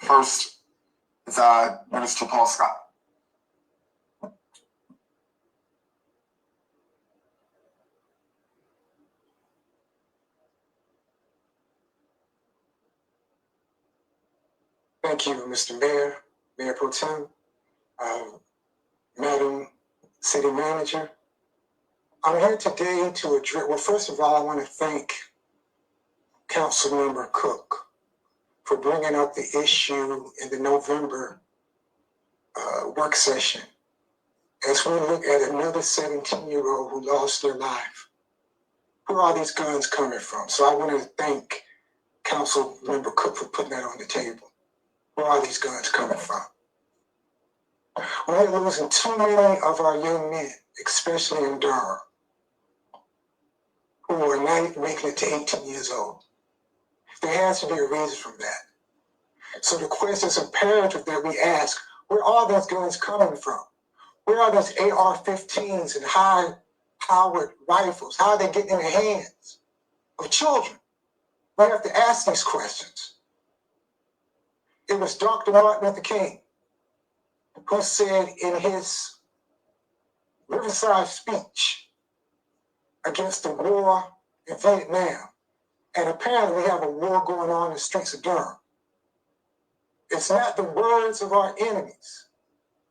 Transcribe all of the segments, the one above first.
First is Minister Paul Scott. Thank you, Mr. Mayor, Mayor Pro Tem, Madam City Manager. I'm here today to address, well, first of all, I want to thank Councilmember Cook for bringing up the issue in the November work session as we look at another 17-year-old who lost their life. Where are these guns coming from? So I want to thank Councilmember Cook for putting that on the table. Where are these guns coming from? We're losing too many of our young men, especially in Durham, who are not making it to 18 years old. There has to be a reason for that. So the question is imperative that we ask, where are those guns coming from? Where are those AR-15s and high-powered rifles? How are they getting in the hands of children? We have to ask these questions. It was Dr. Martin Luther King who said in his Riverside speech against the war in Vietnam, and apparently we have a war going on in the streets of Durham. It's not the words of our enemies,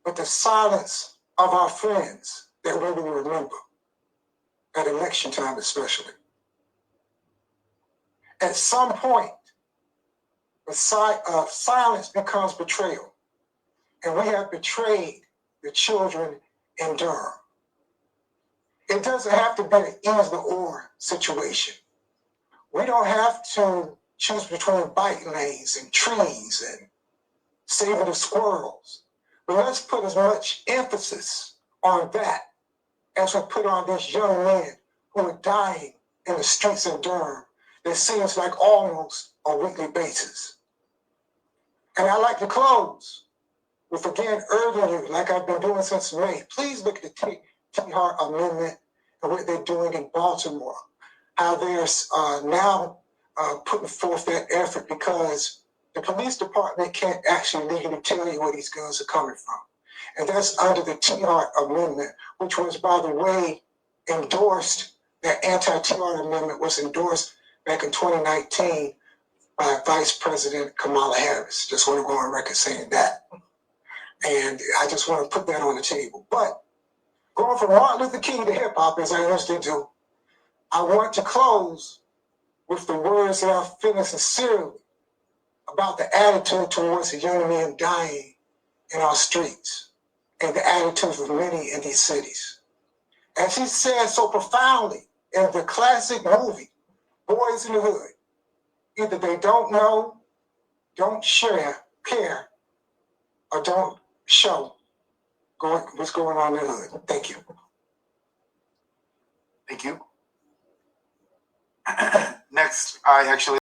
but the silence of our friends that we will remember, at election time especially. At some point, the silence becomes betrayal, and we have betrayed the children in Durham. It doesn't have to be an either-or situation. We don't have to choose between bike lanes and trees and saving the squirrels. But let's put as much emphasis on that as we put on these young men who are dying in the streets of Durham. That seems like almost a weekly basis. And I'd like to close with again urging you, like I've been doing since May, please look at the T-Hart Amendment and what they're doing in Baltimore, how they're now putting forth that effort, because the police department can't actually legally tell you where these guns are coming from. And that's under the T-Hart Amendment, which was, by the way, endorsed, that anti-T-Hart Amendment was endorsed back in 2019 by Vice President Kamala Harris. Just want to go on record saying that. And I just want to put that on the table. But going from Martin Luther King to hip-hop, as I used to do, I want to close with the words that I'm feeling sincerely about the attitude towards the young men dying in our streets and the attitudes of many in these cities. As he said so profoundly in the classic movie, Boys in the Hood, either they don't know, don't share, care, or don't show what's going on in the hood. Thank you. Thank you. Next, I actually